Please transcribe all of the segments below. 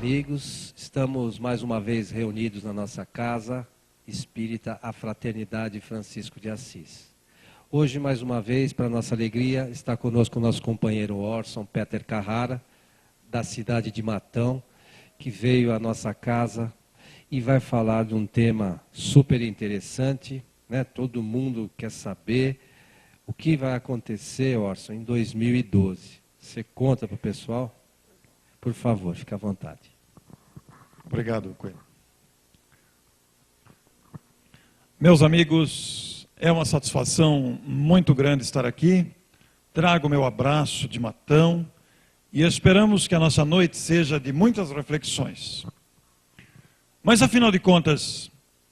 amigos, estamos mais uma vez reunidos na nossa casa espírita, a Fraternidade Francisco de Assis. Hoje, mais uma vez, para nossa alegria, está conosco o nosso companheiro Orson Peter Carrara, da cidade de Matão, que veio à nossa casa e vai falar de um tema super interessante, né? Todo mundo quer saber o que vai acontecer, Orson, em 2012. Você conta para o pessoal? Por favor, fique à vontade. Obrigado, Coelho. Meus amigos, é uma satisfação muito grande estar aqui. Trago meu abraço de Matão e esperamos que a nossa noite seja de muitas reflexões. Mas, afinal de contas,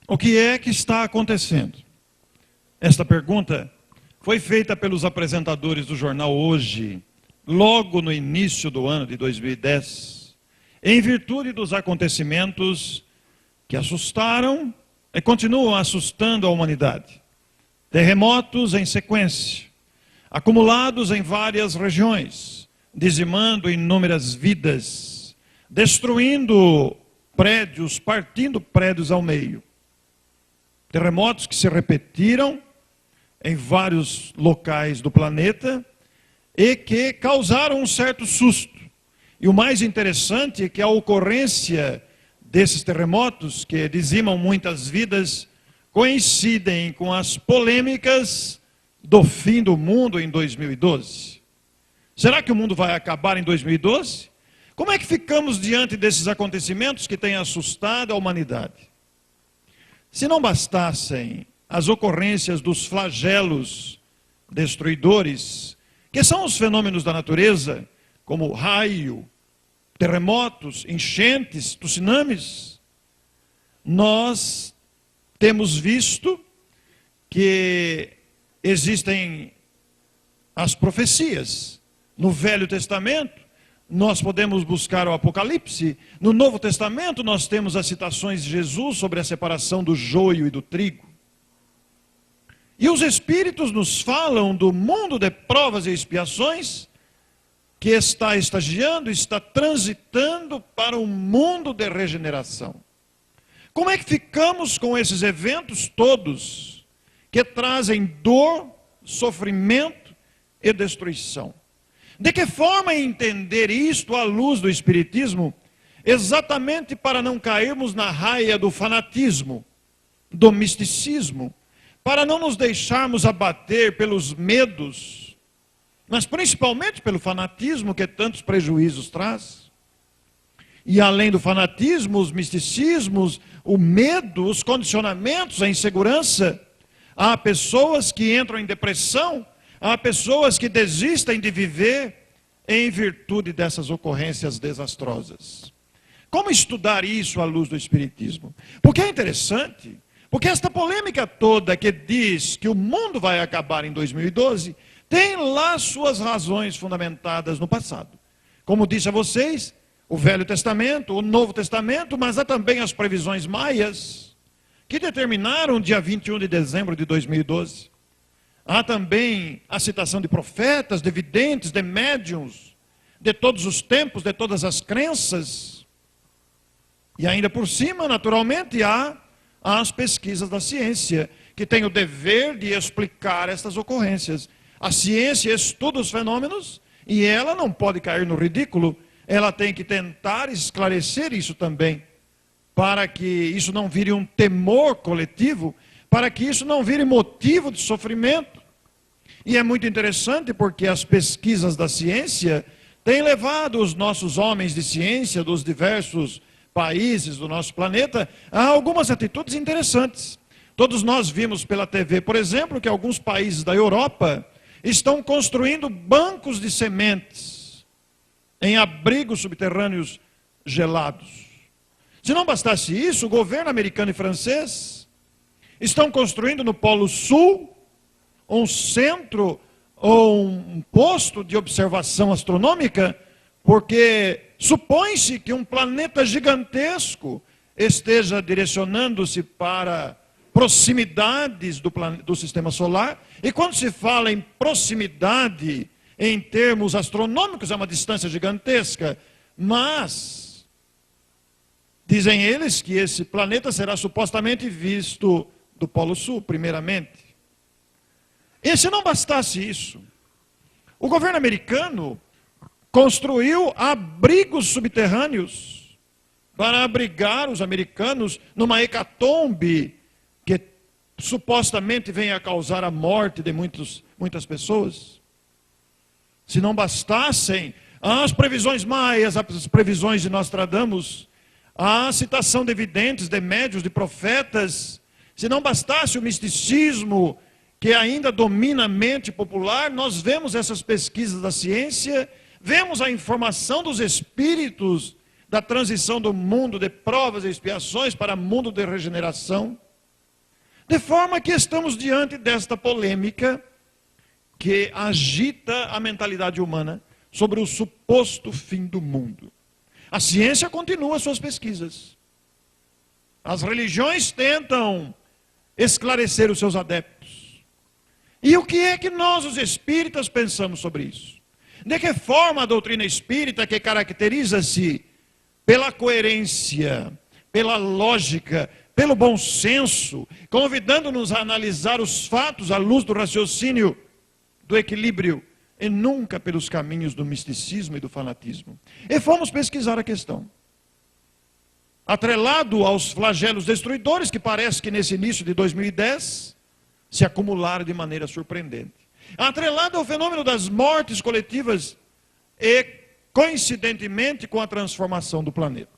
o que é que está acontecendo? Esta pergunta foi feita pelos apresentadores do jornal Hoje, logo no início do ano de 2010, em virtude dos acontecimentos que assustaram e continuam assustando a humanidade. Terremotos em sequência, acumulados em várias regiões, dizimando inúmeras vidas, destruindo prédios, partindo prédios ao meio. Terremotos que se repetiram em vários locais do planeta e que causaram um certo susto. E o mais interessante é que a ocorrência desses terremotos, que dizimam muitas vidas, coincidem com as polêmicas do fim do mundo em 2012. Será que o mundo vai acabar em 2012? Como é que ficamos diante desses acontecimentos que têm assustado a humanidade? Se não bastassem as ocorrências dos flagelos destruidores, que são os fenômenos da natureza, como raio, terremotos, enchentes, tsunamis, nós temos visto que existem as profecias. No Velho Testamento, nós podemos buscar o Apocalipse. No Novo Testamento, nós temos as citações de Jesus sobre a separação do joio e do trigo. E os Espíritos nos falam do mundo de provas e expiações que está estagiando, está transitando para um mundo de regeneração. Como é que ficamos com esses eventos todos que trazem dor, sofrimento e destruição? De que forma entender isto à luz do Espiritismo, exatamente para não cairmos na raia do fanatismo, do misticismo, para não nos deixarmos abater pelos medos, mas principalmente pelo fanatismo que tantos prejuízos traz. E além do fanatismo, os misticismos, o medo, os condicionamentos, a insegurança, há pessoas que entram em depressão, há pessoas que desistem de viver em virtude dessas ocorrências desastrosas. Como estudar isso à luz do Espiritismo? Porque é interessante, porque esta polêmica toda que diz que o mundo vai acabar em 2012, tem lá suas razões fundamentadas no passado. Como disse a vocês, o Velho Testamento, o Novo Testamento, mas há também as previsões maias, que determinaram o dia 21 de dezembro de 2012. Há também a citação de profetas, de videntes, de médiuns, de todos os tempos, de todas as crenças. E ainda por cima, naturalmente, há as pesquisas da ciência, que tem o dever de explicar estas ocorrências. A ciência estuda os fenômenos e ela não pode cair no ridículo, ela tem que tentar esclarecer isso também, para que isso não vire um temor coletivo, para que isso não vire motivo de sofrimento. E é muito interessante porque as pesquisas da ciência têm levado os nossos homens de ciência dos diversos países do nosso planeta a algumas atitudes interessantes. Todos nós vimos pela TV, por exemplo, que alguns países da Europa estão construindo bancos de sementes em abrigos subterrâneos gelados. Se não bastasse isso, o governo americano e francês estão construindo no Polo Sul um centro ou um posto de observação astronômica, porque supõe-se que um planeta gigantesco esteja direcionando-se para proximidades do sistema solar, e quando se fala em proximidade em termos astronômicos é uma distância gigantesca, mas Dizem eles que esse planeta será supostamente visto do Polo Sul, primeiramente. E se não bastasse isso, o governo americano construiu abrigos subterrâneos para abrigar os americanos numa hecatombe que supostamente vem a causar a morte de muitas pessoas. Se não bastassem as previsões maias, as previsões de Nostradamus, a citação de videntes, de médiuns, de profetas, se não bastasse o misticismo que ainda domina a mente popular, nós vemos essas pesquisas da ciência, vemos a informação dos espíritos da transição do mundo de provas e expiações para mundo de regeneração, de forma que estamos diante desta polêmica que agita a mentalidade humana sobre o suposto fim do mundo. A ciência continua suas pesquisas. As religiões tentam esclarecer os seus adeptos. E o que é que nós, os espíritas, pensamos sobre isso? De que forma a doutrina espírita, que caracteriza-se pela coerência, pela lógica, pelo bom senso, convidando-nos a analisar os fatos à luz do raciocínio, do equilíbrio, e nunca pelos caminhos do misticismo e do fanatismo. E fomos pesquisar a questão. Atrelado aos flagelos destruidores, que parece que nesse início de 2010 se acumularam de maneira surpreendente. Atrelado ao fenômeno das mortes coletivas e, coincidentemente, com a transformação do planeta.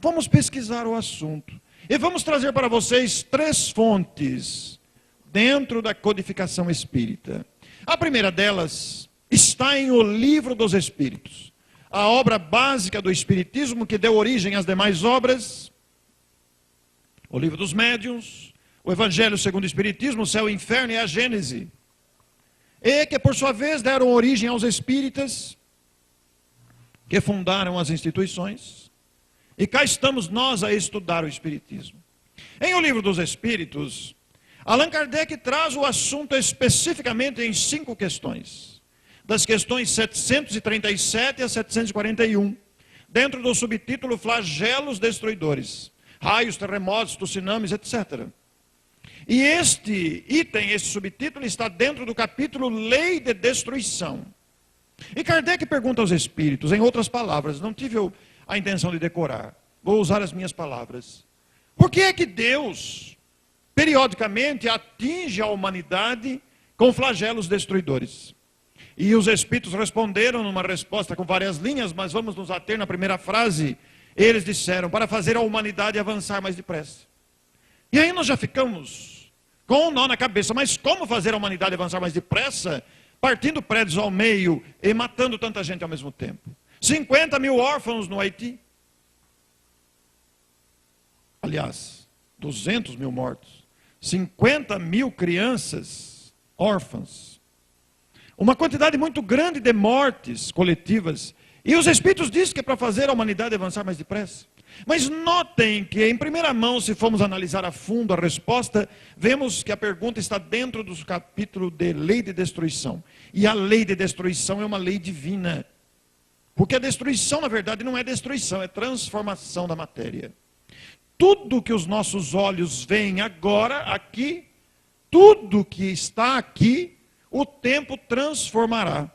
Vamos pesquisar o assunto. E vamos trazer para vocês 3 fontes dentro da codificação espírita. A primeira delas está em O Livro dos Espíritos, a obra básica do Espiritismo que deu origem às demais obras, o Livro dos Médiuns, o Evangelho segundo o Espiritismo, o Céu e o Inferno e a Gênese, e que por sua vez deram origem aos espíritas, que fundaram as instituições, e cá estamos nós a estudar o Espiritismo. Em O Livro dos Espíritos, Allan Kardec traz o assunto especificamente em 5 questões, das questões 737 a 741, dentro do subtítulo Flagelos Destruidores, raios, terremotos, tsunamis, etc. E este item, este subtítulo, está dentro do capítulo Lei de Destruição. E Kardec pergunta aos espíritos, em outras palavras, não tive a intenção de decorar, vou usar as minhas palavras. Por que é que Deus periodicamente atinge a humanidade com flagelos destruidores? E os espíritos responderam numa resposta com várias linhas, mas vamos nos ater na primeira frase. Eles disseram, para fazer a humanidade avançar mais depressa. E aí nós já ficamos com um nó na cabeça, mas como fazer a humanidade avançar mais depressa, partindo prédios ao meio e matando tanta gente ao mesmo tempo? 50 mil órfãos no Haiti. Aliás, 200 mil mortos. 50 mil crianças órfãs. Uma quantidade muito grande de mortes coletivas. E os espíritos dizem que é para fazer a humanidade avançar mais depressa. Mas notem que, em primeira mão, se formos analisar a fundo a resposta, vemos que a pergunta está dentro do capítulo de Lei de Destruição. E a lei de destruição é uma lei divina. Porque a destruição, na verdade, não é destruição, é transformação da matéria. Tudo que os nossos olhos veem agora, aqui, tudo que está aqui, o tempo transformará.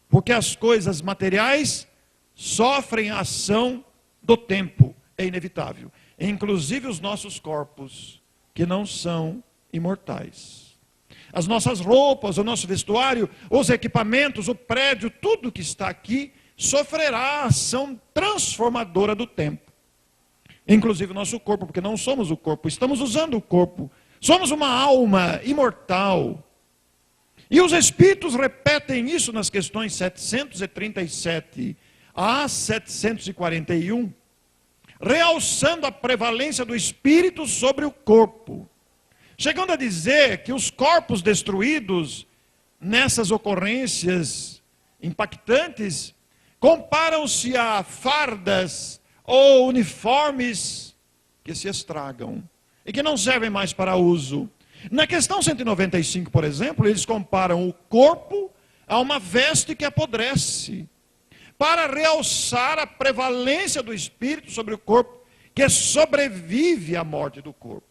Porque as coisas materiais sofrem a ação do tempo, é inevitável. Inclusive os nossos corpos, que não são imortais. As nossas roupas, o nosso vestuário, os equipamentos, o prédio, tudo que está aqui, sofrerá a ação transformadora do tempo. Inclusive o nosso corpo, porque não somos o corpo, estamos usando o corpo. Somos uma alma imortal. E os espíritos repetem isso nas questões 737 a 741, realçando a prevalência do espírito sobre o corpo. Chegando a dizer que os corpos destruídos nessas ocorrências impactantes comparam-se a fardas ou uniformes que se estragam e que não servem mais para uso. Na questão 195, por exemplo, eles comparam o corpo a uma veste que apodrece. para realçar a prevalência do espírito sobre o corpo, que sobrevive à morte do corpo.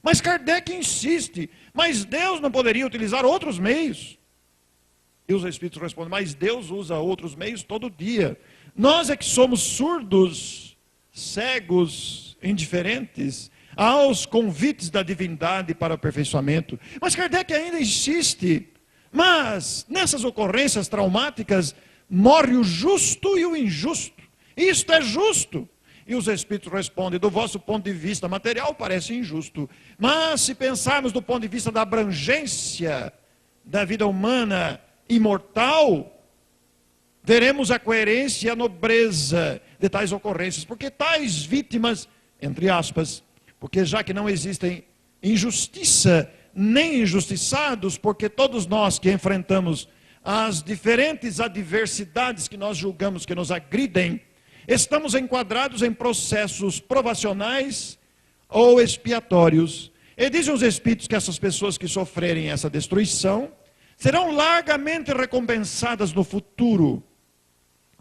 Mas Kardec insiste, mas Deus não poderia utilizar outros meios? E os espíritos respondem, mas Deus usa outros meios todo dia. Nós é que somos surdos, cegos, indiferentes aos convites da divindade para o aperfeiçoamento. Mas Kardec ainda insiste, mas nessas ocorrências traumáticas morre o justo e o injusto. Isto é justo. E os espíritos respondem, do vosso ponto de vista material parece injusto. Mas se pensarmos do ponto de vista da abrangência da vida humana imortal, veremos a coerência e a nobreza de tais ocorrências. Porque tais vítimas, entre aspas, porque já que não existem injustiça nem injustiçados, porque todos nós que enfrentamos as diferentes adversidades que nós julgamos que nos agridem, estamos enquadrados em processos provacionais ou expiatórios. E dizem os espíritos que essas pessoas que sofrerem essa destruição serão largamente recompensadas no futuro,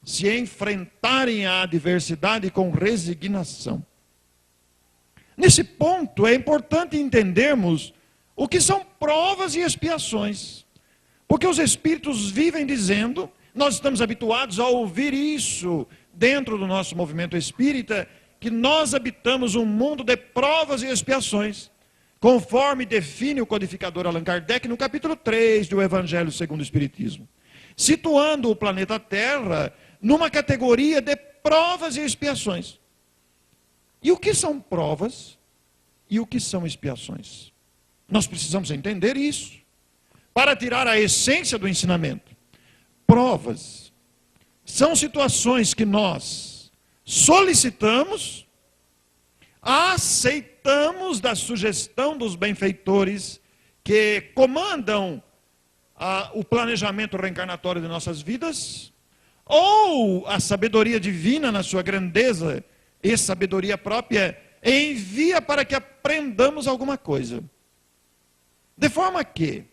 se enfrentarem a adversidade com resignação. Nesse ponto é importante entendermos o que são provas e expiações. Porque os espíritos vivem dizendo, nós estamos habituados a ouvir isso dentro do nosso movimento espírita, que nós habitamos um mundo de provas e expiações, conforme define o codificador Allan Kardec no capítulo 3 do Evangelho segundo o Espiritismo, situando o planeta Terra numa categoria de provas e expiações. E o que são provas e o que são expiações? Nós precisamos entender isso, para tirar a essência do ensinamento. Provas são situações que nós solicitamos, aceitamos da sugestão dos benfeitores que comandam o planejamento reencarnatório de nossas vidas, ou a sabedoria divina na sua grandeza e sabedoria própria envia para que aprendamos alguma coisa. De forma que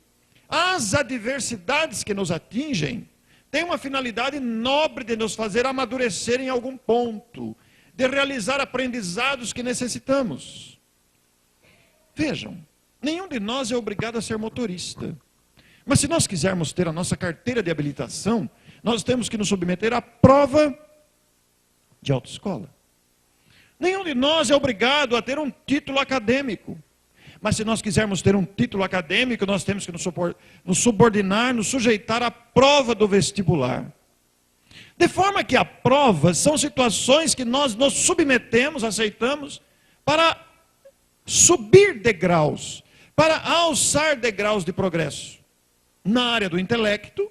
as adversidades que nos atingem têm uma finalidade nobre de nos fazer amadurecer em algum ponto, de realizar aprendizados que necessitamos. Vejam, nenhum de nós é obrigado a ser motorista. Mas se nós quisermos ter a nossa carteira de habilitação, nós temos que nos submeter à prova de autoescola. Nenhum de nós é obrigado a ter um título acadêmico. Mas se nós quisermos ter um título acadêmico, nós temos que nos subordinar, nos sujeitar à prova do vestibular. De forma que a prova são situações que nós nos submetemos, aceitamos, para subir degraus, para alçar degraus de progresso. Na área do intelecto,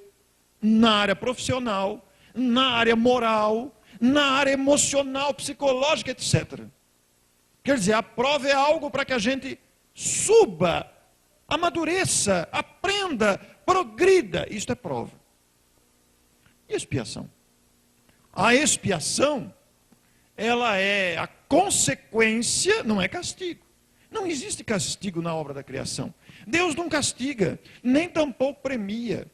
na área profissional, na área moral, na área emocional, psicológica, etc. Quer dizer, a prova é algo para que a gente suba, amadureça, aprenda, progrida. Isto é prova. E expiação? A expiação, ela é a consequência, não é castigo. Não existe castigo na obra da criação. Deus não castiga, nem tampouco premia.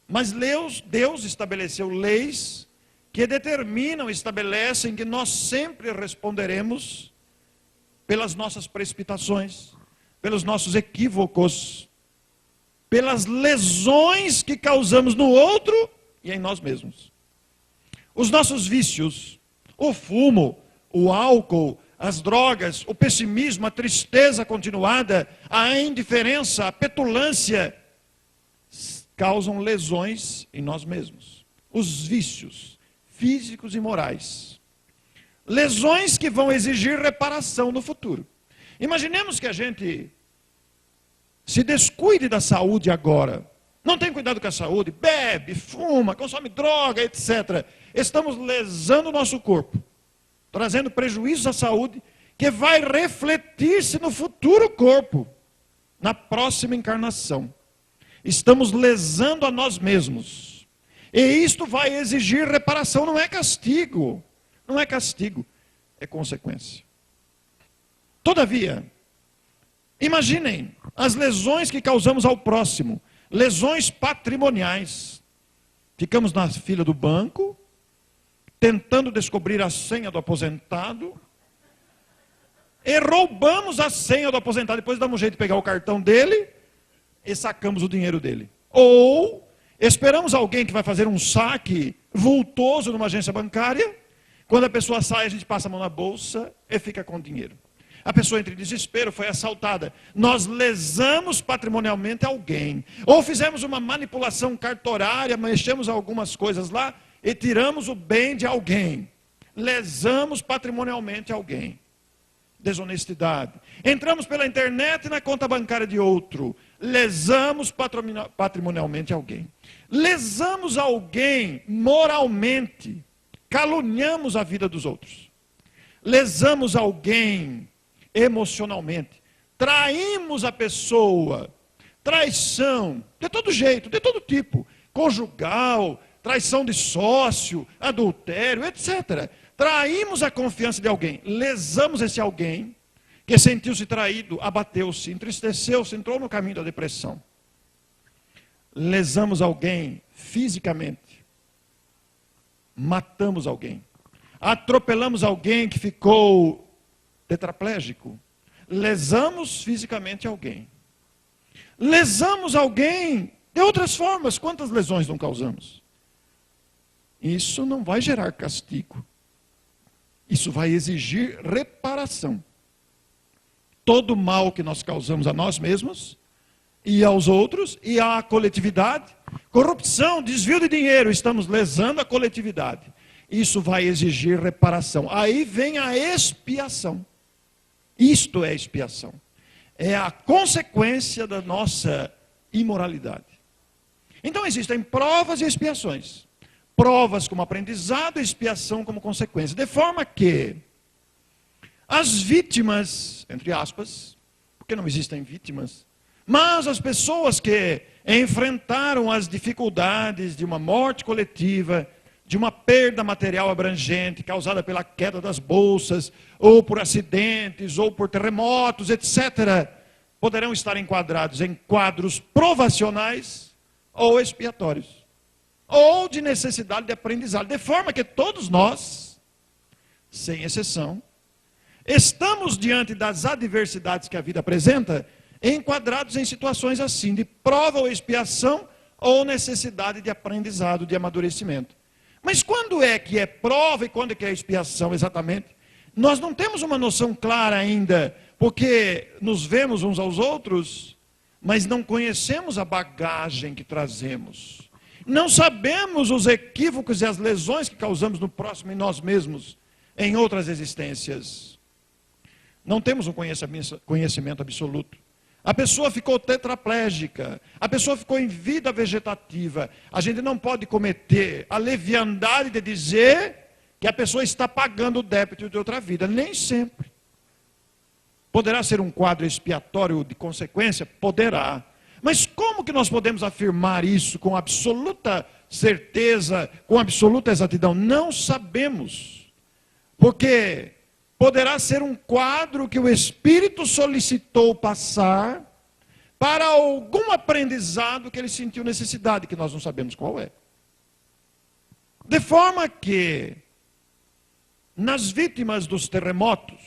Mas Deus estabeleceu leis que determinam, estabelecem que nós sempre responderemos pelas nossas precipitações, pelos nossos equívocos, pelas lesões que causamos no outro e em nós mesmos. Os nossos vícios, o fumo, o álcool, as drogas, o pessimismo, a tristeza continuada, a indiferença, a petulância, causam lesões em nós mesmos. Os vícios físicos e morais. Lesões que vão exigir reparação no futuro. Imaginemos que a gente se descuide da saúde agora. Não tem cuidado com a saúde, bebe, fuma, consome droga, etc. Estamos lesando o nosso corpo, trazendo prejuízos à saúde, que vai refletir-se no futuro corpo, na próxima encarnação. Estamos lesando a nós mesmos. E isto vai exigir reparação, não é castigo. Não é castigo, é consequência. Todavia, imaginem as lesões que causamos ao próximo, lesões patrimoniais. ficamos na fila do banco, tentando descobrir a senha do aposentado, e roubamos a senha do aposentado, depois damos um jeito de pegar o cartão dele e sacamos o dinheiro dele. Ou esperamos alguém que vai fazer um saque vultoso numa agência bancária, quando a pessoa sai, a gente passa a mão na bolsa e fica com o dinheiro. A pessoa entra em desespero, foi assaltada. Nós lesamos patrimonialmente alguém. Ou fizemos uma manipulação cartorária, mexemos algumas coisas lá e tiramos o bem de alguém. Lesamos patrimonialmente alguém. Desonestidade. Entramos pela internet na conta bancária de outro. Lesamos patrimonialmente alguém. Lesamos alguém moralmente. Caluniamos a vida dos outros. Lesamos alguém emocionalmente. Traímos a pessoa. Traição, de todo jeito, de todo tipo. Conjugal, traição de sócio, adultério, etc. Traímos a confiança de alguém. Lesamos esse alguém que sentiu-se traído, abateu-se, entristeceu-se, entrou no caminho da depressão. Lesamos alguém fisicamente. Matamos alguém. Atropelamos alguém que ficou tetraplégico. Lesamos fisicamente alguém. Lesamos alguém de outras formas. Quantas lesões não causamos? Isso não vai gerar castigo. Isso vai exigir reparação. Todo mal que nós causamos a nós mesmos e aos outros e à coletividade, corrupção, desvio de dinheiro, estamos lesando a coletividade. Isso vai exigir reparação. Aí vem a expiação. Isto é expiação. É a consequência da nossa imoralidade. Então existem provas e expiações. Provas como aprendizado e expiação como consequência. De forma que as vítimas, entre aspas, porque não existem vítimas, mas as pessoas que enfrentaram as dificuldades de uma morte coletiva, de uma perda material abrangente causada pela queda das bolsas, ou por acidentes, ou por terremotos, etc., poderão estar enquadrados em quadros provacionais ou expiatórios, ou de necessidade de aprendizado, de forma que todos nós, sem exceção, estamos diante das adversidades que a vida apresenta, enquadrados em situações assim, de prova ou expiação, ou necessidade de aprendizado, de amadurecimento. Mas quando é que é prova e quando é que é expiação exatamente? Nós não temos uma noção clara ainda, porque nos vemos uns aos outros, mas não conhecemos a bagagem que trazemos. Não sabemos os equívocos e as lesões que causamos no próximo e nós mesmos, em outras existências. Não temos um conhecimento absoluto. A pessoa ficou tetraplégica, a pessoa ficou em vida vegetativa. A gente não pode cometer a leviandade de dizer que a pessoa está pagando o débito de outra vida. Nem sempre. Poderá ser um quadro expiatório de consequência? Poderá. Mas como que nós podemos afirmar isso com absoluta certeza, com absoluta exatidão? Não sabemos. Porque poderá ser um quadro que o Espírito solicitou passar para algum aprendizado que ele sentiu necessidade, que nós não sabemos qual é. De forma que, nas vítimas dos terremotos,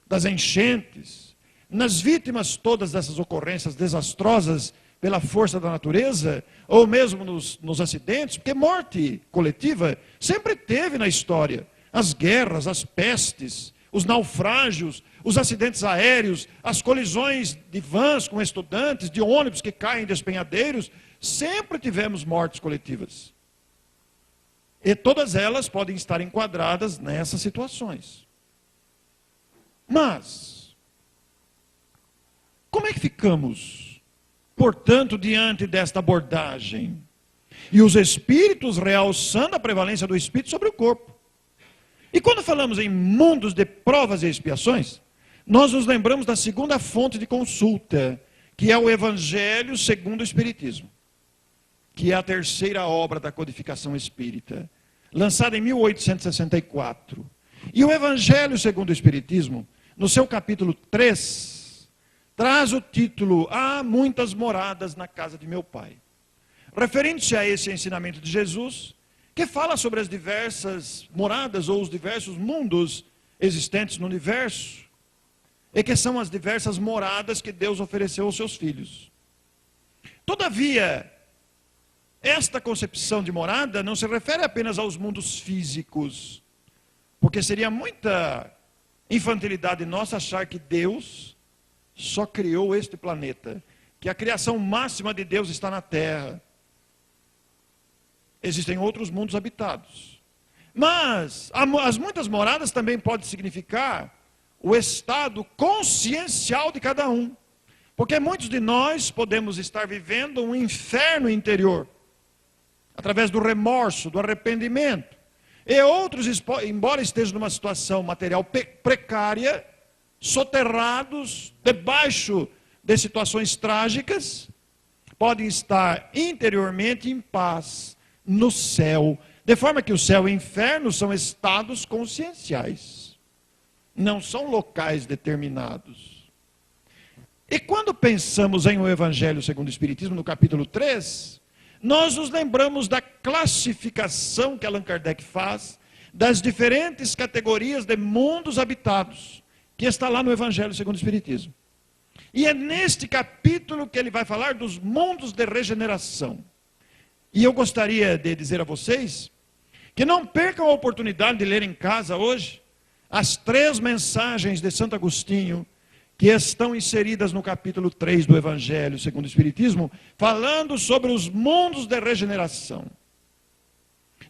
das enchentes, nas vítimas todas dessas ocorrências desastrosas pela força da natureza, ou mesmo nos acidentes, porque morte coletiva sempre teve na história. As guerras, as pestes, os naufrágios, os acidentes aéreos, as colisões de vans com estudantes, de ônibus que caem em despenhadeiros, sempre tivemos mortes coletivas. E todas elas podem estar enquadradas nessas situações. Mas, como é que ficamos, portanto, diante desta abordagem? E os espíritos realçando a prevalência do espírito sobre o corpo. E quando falamos em mundos de provas e expiações, nós nos lembramos da segunda fonte de consulta, que é o Evangelho segundo o Espiritismo, que é a terceira obra da codificação espírita, lançada em 1864. E o Evangelho segundo o Espiritismo, no seu capítulo 3, traz o título: Há muitas moradas na casa de meu Pai. referindo-se a esse ensinamento de Jesus, que fala sobre as diversas moradas ou os diversos mundos existentes no universo, e que são as diversas moradas que Deus ofereceu aos seus filhos. Todavia, esta concepção de morada não se refere apenas aos mundos físicos, porque seria muita infantilidade nossa achar que Deus só criou este planeta, que a criação máxima de Deus está na Terra. Existem outros mundos habitados. Mas as muitas moradas também podem significar o estado consciencial de cada um. Porque muitos de nós podemos estar vivendo um inferno interior, através do remorso, do arrependimento. E outros, embora estejam numa situação material precária, soterrados debaixo de situações trágicas, podem estar interiormente em paz no céu, de forma que o céu e o inferno são estados conscienciais, não são locais determinados. E quando pensamos em o Evangelho segundo o Espiritismo, no capítulo 3, nós nos lembramos da classificação que Allan Kardec faz das diferentes categorias de mundos habitados, que está lá no Evangelho segundo o Espiritismo. E é neste capítulo que ele vai falar dos mundos de regeneração. E eu gostaria de dizer a vocês que não percam a oportunidade de ler em casa hoje as 3 mensagens de Santo Agostinho que estão inseridas no capítulo 3 do Evangelho segundo o Espiritismo, falando sobre os mundos de regeneração.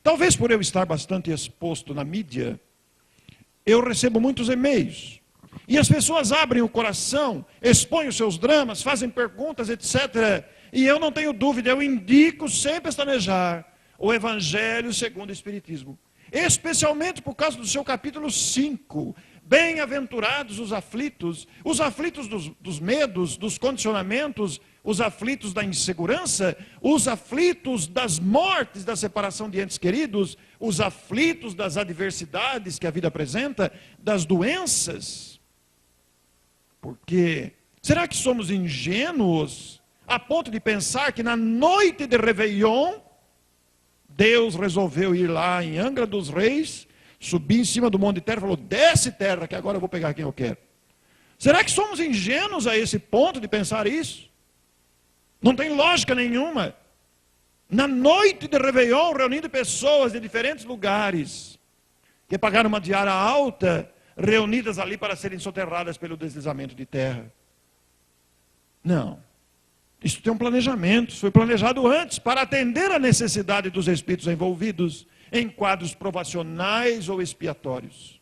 Talvez por eu estar bastante exposto na mídia, eu recebo muitos e-mails. E as pessoas abrem o coração, expõem os seus dramas, fazem perguntas, etc. E eu não tenho dúvida, eu indico sempre estanejar o Evangelho segundo o Espiritismo. Especialmente por causa do seu capítulo 5. Bem-aventurados os aflitos dos medos, dos condicionamentos, os aflitos da insegurança, os aflitos das mortes, da separação de entes queridos, os aflitos das adversidades que a vida apresenta, das doenças. Porque, será que somos ingênuos a ponto de pensar que na noite de Réveillon, Deus resolveu ir lá em Angra dos Reis, subir em cima do monte de terra e falou, desce terra, que agora eu vou pegar quem eu quero. Será que somos ingênuos a esse ponto de pensar isso? Não tem lógica nenhuma. Na noite de Réveillon, reunindo pessoas de diferentes lugares, que pagaram uma diária alta, reunidas ali para serem soterradas pelo deslizamento de terra. Não. Isso tem um planejamento, foi planejado antes, para atender a necessidade dos espíritos envolvidos em quadros provacionais ou expiatórios.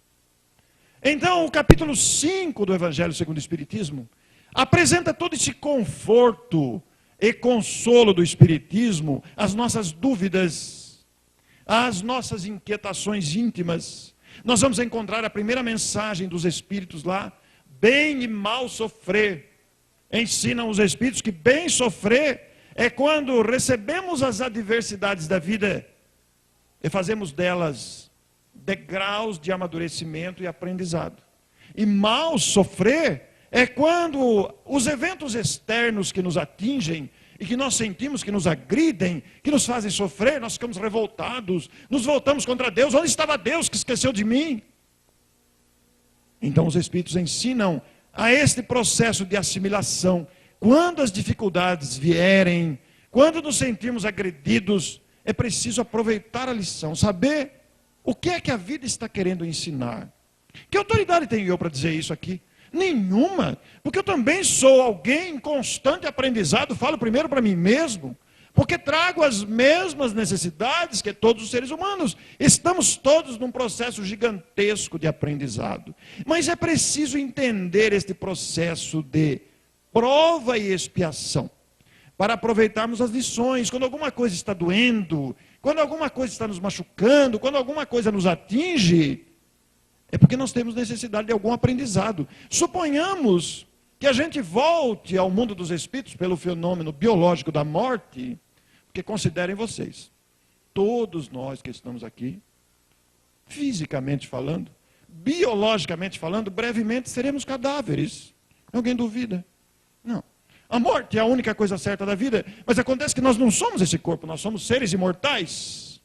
Então, o capítulo 5 do Evangelho segundo o Espiritismo apresenta todo esse conforto e consolo do Espiritismo, as nossas dúvidas, as nossas inquietações íntimas. Nós vamos encontrar a primeira mensagem dos Espíritos lá, bem e mal sofrer. Ensinam os Espíritos que bem sofrer é quando recebemos as adversidades da vida e fazemos delas degraus de amadurecimento e aprendizado. E mal sofrer é quando os eventos externos que nos atingem e que nós sentimos que nos agridem, que nos fazem sofrer, nós ficamos revoltados, nos voltamos contra Deus. Onde estava Deus que esqueceu de mim? Então os Espíritos ensinam a este processo de assimilação. Quando as dificuldades vierem, quando nos sentimos agredidos, é preciso aproveitar a lição, saber o que é que a vida está querendo ensinar. Que autoridade tenho eu para dizer isso aqui? Nenhuma, porque eu também sou alguém em constante aprendizado, falo primeiro para mim mesmo, porque trago as mesmas necessidades que todos os seres humanos. Estamos todos num processo gigantesco de aprendizado. Mas é preciso entender este processo de prova e expiação, para aproveitarmos as lições. Quando alguma coisa está doendo, quando alguma coisa está nos machucando, quando alguma coisa nos atinge, é porque nós temos necessidade de algum aprendizado. Suponhamos que a gente volte ao mundo dos espíritos pelo fenômeno biológico da morte, porque considerem vocês, todos nós que estamos aqui, fisicamente falando, biologicamente falando, brevemente seremos cadáveres. Alguém duvida? Não. A morte é a única coisa certa da vida, mas acontece que nós não somos esse corpo, nós somos seres imortais.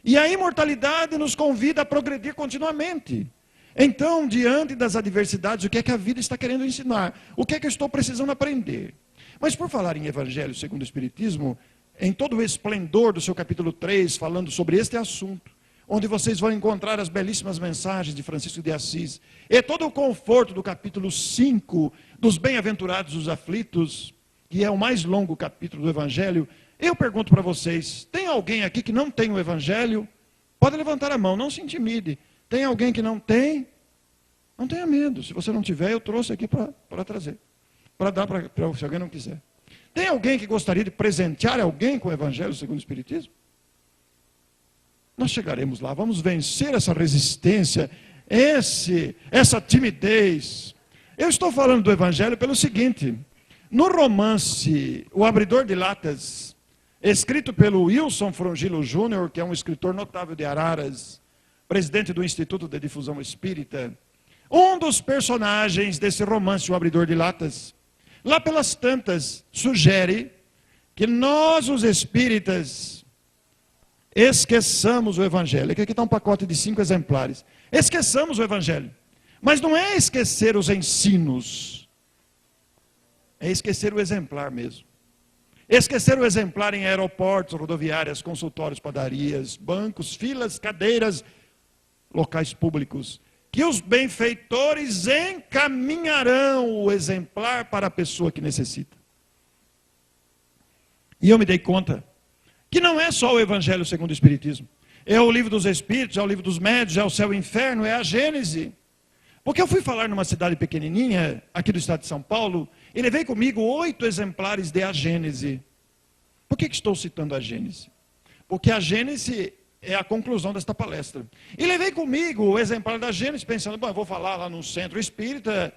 E a imortalidade nos convida a progredir continuamente. Então, diante das adversidades, o que é que a vida está querendo ensinar? O que é que eu estou precisando aprender? Mas por falar em Evangelho segundo o Espiritismo, em todo o esplendor do seu capítulo 3, falando sobre este assunto, onde vocês vão encontrar as belíssimas mensagens de Francisco de Assis, e todo o conforto do capítulo 5, dos bem-aventurados os aflitos, que é o mais longo capítulo do Evangelho, eu pergunto para vocês, tem alguém aqui que não tem o Evangelho? Pode levantar a mão, não se intimide. Tem alguém que não tem? Não tenha medo, se você não tiver, eu trouxe aqui para trazer, para dar para se alguém não quiser. Tem alguém que gostaria de presentear alguém com o Evangelho segundo o Espiritismo? Nós chegaremos lá, vamos vencer essa resistência, essa timidez. Eu estou falando do Evangelho pelo seguinte, no romance O Abridor de Latas, escrito pelo Wilson Frongilo Júnior, que é um escritor notável de Araras, presidente do Instituto de Difusão Espírita, um dos personagens desse romance O Abridor de Latas, lá pelas tantas, sugere que nós, os espíritas, esqueçamos o Evangelho. Aqui está um pacote de 5 exemplares. Esqueçamos o Evangelho. Mas não é esquecer os ensinos. É esquecer o exemplar mesmo. Esquecer o exemplar em aeroportos, rodoviárias, consultórios, padarias, bancos, filas, cadeiras, locais públicos. Que os benfeitores encaminharão o exemplar para a pessoa que necessita. E eu me dei conta que não é só o Evangelho segundo o Espiritismo. É o Livro dos Espíritos, é o Livro dos Médiuns, é o Céu e o Inferno, é a Gênese. Porque eu fui falar numa cidade pequenininha, aqui do estado de São Paulo, e levei comigo 8 exemplares de A Gênese. Por que estou citando a Gênese? Porque a Gênese é a conclusão desta palestra. E levei comigo o exemplar da Gênese, pensando, bom, eu vou falar lá no centro espírita,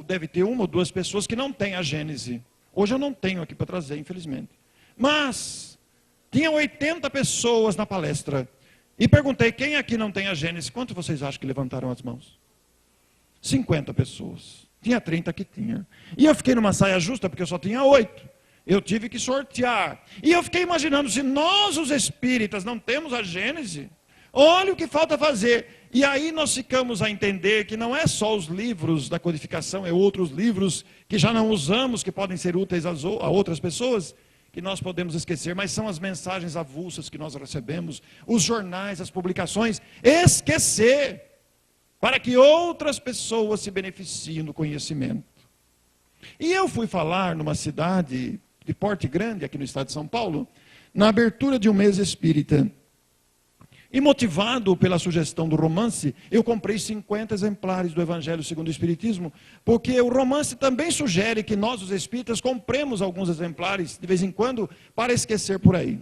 deve ter 1 ou 2 pessoas que não têm a Gênese. Hoje eu não tenho aqui para trazer, infelizmente. Mas, tinha 80 pessoas na palestra. E perguntei, quem aqui não tem a Gênese? Quantos vocês acham que levantaram as mãos? 50 pessoas. Tinha 30 que tinha. E eu fiquei numa saia justa, porque eu só tinha 8. Eu tive que sortear. E eu fiquei imaginando, se nós, os espíritas, não temos a Gênese, olha o que falta fazer. E aí nós ficamos a entender que não é só os livros da codificação, é outros livros que já não usamos, que podem ser úteis a outras pessoas, que nós podemos esquecer, mas são as mensagens avulsas que nós recebemos, os jornais, as publicações, esquecer, para que outras pessoas se beneficiem do conhecimento. E eu fui falar numa cidade de porte grande, aqui no estado de São Paulo, na abertura de um mês espírita. E motivado pela sugestão do romance, eu comprei 50 exemplares do Evangelho segundo o Espiritismo, porque o romance também sugere que nós, os espíritas, compremos alguns exemplares, de vez em quando, para esquecer por aí.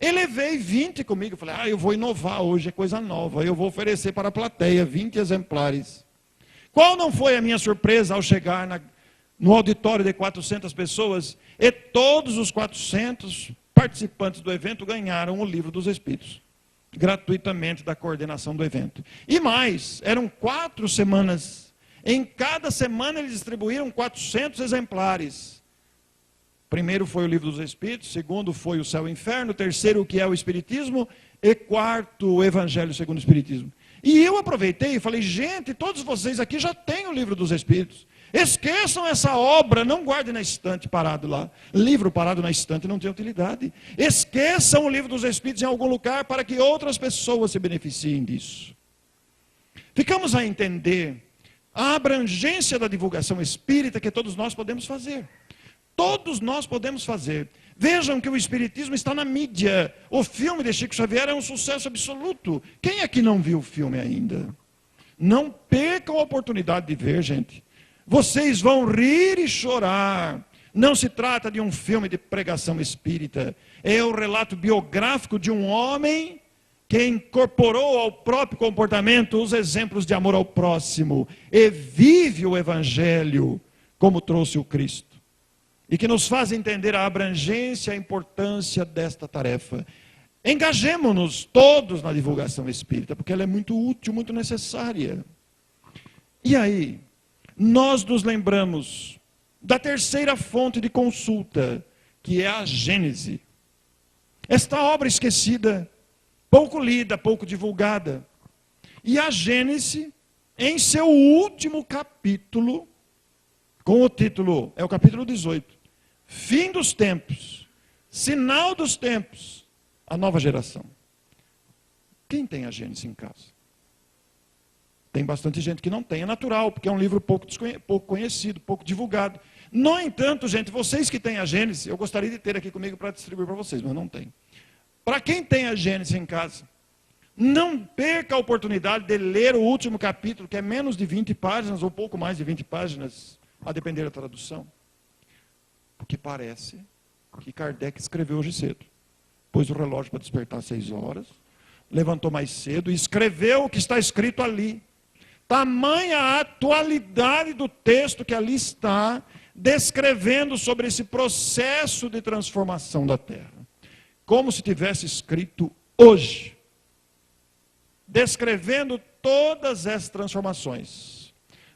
Eu levei 20 comigo, falei, eu vou inovar hoje, é coisa nova, eu vou oferecer para a plateia 20 exemplares. Qual não foi a minha surpresa ao chegar no auditório de 400 pessoas, e todos os 400 participantes do evento ganharam o Livro dos Espíritos, gratuitamente da coordenação do evento. E mais, eram 4 semanas. Em cada semana eles distribuíram 400 exemplares. Primeiro foi o Livro dos Espíritos, segundo foi o Céu e o Inferno, terceiro o que é o Espiritismo, e quarto o Evangelho segundo o Espiritismo. E eu aproveitei e falei, gente, todos vocês aqui já têm o Livro dos Espíritos. Esqueçam essa obra, não guardem na estante parado lá. Livro parado na estante não tem utilidade. Esqueçam o Livro dos Espíritos em algum lugar para que outras pessoas se beneficiem disso. Ficamos a entender a abrangência da divulgação espírita que todos nós podemos fazer. Todos nós podemos fazer. Vejam que o Espiritismo está na mídia. O filme de Chico Xavier é um sucesso absoluto. Quem aqui não viu o filme ainda? Não percam a oportunidade de ver, gente. Vocês vão rir e chorar. Não se trata de um filme de pregação espírita. É o relato biográfico de um homem que incorporou ao próprio comportamento os exemplos de amor ao próximo e vive o Evangelho como trouxe o Cristo. E que nos faz entender a abrangência e a importância desta tarefa. Engajemo-nos todos na divulgação espírita, porque ela é muito útil, muito necessária. E aí, nós nos lembramos da terceira fonte de consulta, que é a Gênese. Esta obra esquecida, pouco lida, pouco divulgada. E a Gênese, em seu último capítulo, com o título, é o capítulo 18, Fim dos tempos, sinal dos tempos, a nova geração. Quem tem a Gênese em casa? Tem bastante gente que não tem, é natural, porque é um livro pouco conhecido, pouco divulgado. No entanto, gente, vocês que têm a Gênese, eu gostaria de ter aqui comigo para distribuir para vocês, mas não tem. Para quem tem a Gênese em casa, não perca a oportunidade de ler o último capítulo, que é menos de 20 páginas, ou pouco mais de 20 páginas, a depender da tradução. Porque parece que Kardec escreveu hoje cedo. Pôs o relógio para despertar às 6 horas, levantou mais cedo e escreveu o que está escrito ali. Tamanha a atualidade do texto que ali está, descrevendo sobre esse processo de transformação da Terra. Como se tivesse escrito hoje. Descrevendo todas essas transformações.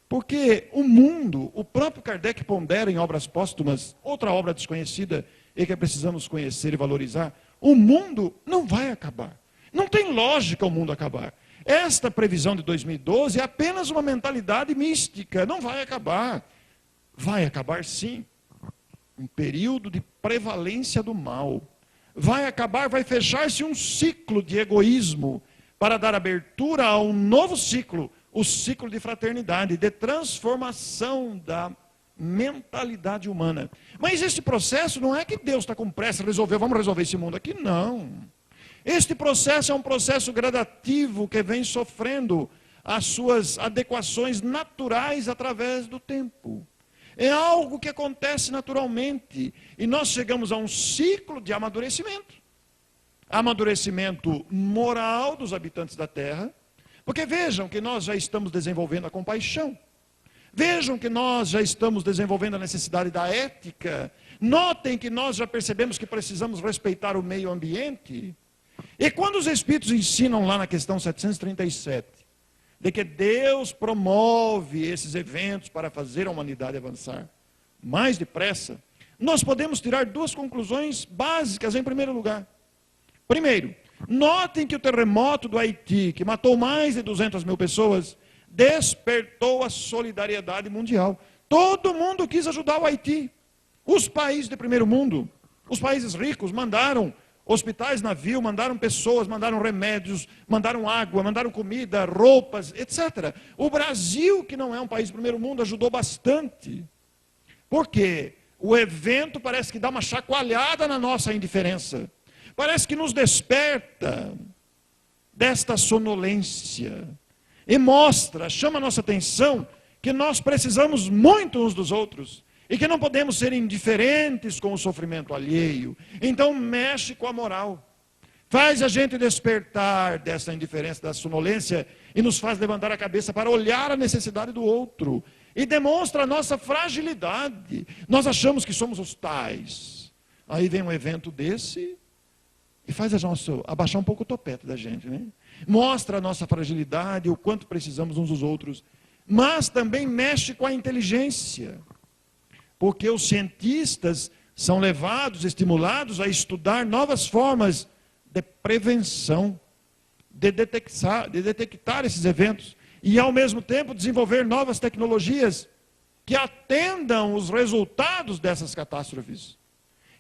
Porque o mundo, o próprio Kardec pondera em obras póstumas, outra obra desconhecida e que precisamos conhecer e valorizar, o mundo não vai acabar. Não tem lógica o mundo acabar. Esta previsão de 2012 é apenas uma mentalidade mística, não vai acabar. Vai acabar sim. Um período de prevalência do mal. Vai acabar, vai fechar-se um ciclo de egoísmo para dar abertura a um novo ciclo, o ciclo de fraternidade, de transformação da mentalidade humana. Mas esse processo não é que Deus está com pressa, vamos resolver esse mundo aqui, não. Este processo é um processo gradativo que vem sofrendo as suas adequações naturais através do tempo. É algo que acontece naturalmente. E nós chegamos a um ciclo de amadurecimento. Amadurecimento moral dos habitantes da Terra. Porque vejam que nós já estamos desenvolvendo a compaixão. Vejam que nós já estamos desenvolvendo a necessidade da ética. Notem que nós já percebemos que precisamos respeitar o meio ambiente. E quando os Espíritos ensinam lá na questão 737, de que Deus promove esses eventos para fazer a humanidade avançar mais depressa, nós podemos tirar duas conclusões básicas em primeiro lugar. Primeiro, notem que o terremoto do Haiti, que matou mais de 200 mil pessoas, despertou a solidariedade mundial. Todo mundo quis ajudar o Haiti. Os países de primeiro mundo, os países ricos, mandaram hospitais, navio, mandaram pessoas, mandaram remédios, mandaram água, mandaram comida, roupas, etc. O Brasil, que não é um país de primeiro mundo, ajudou bastante. Por quê? O evento parece que dá uma chacoalhada na nossa indiferença. Parece que nos desperta desta sonolência. E mostra, chama a nossa atenção, que nós precisamos muito uns dos outros. E que não podemos ser indiferentes com o sofrimento alheio. Então mexe com a moral. Faz a gente despertar dessa indiferença, da sonolência, e nos faz levantar a cabeça para olhar a necessidade do outro. E demonstra a nossa fragilidade. Nós achamos que somos os tais. Aí vem um evento desse e faz abaixar um pouco o topete da gente, né? Mostra a nossa fragilidade, o quanto precisamos uns dos outros. Mas também mexe com a inteligência. Porque os cientistas são levados, estimulados a estudar novas formas de prevenção, de detectar esses eventos. E, ao mesmo tempo, desenvolver novas tecnologias que atendam os resultados dessas catástrofes.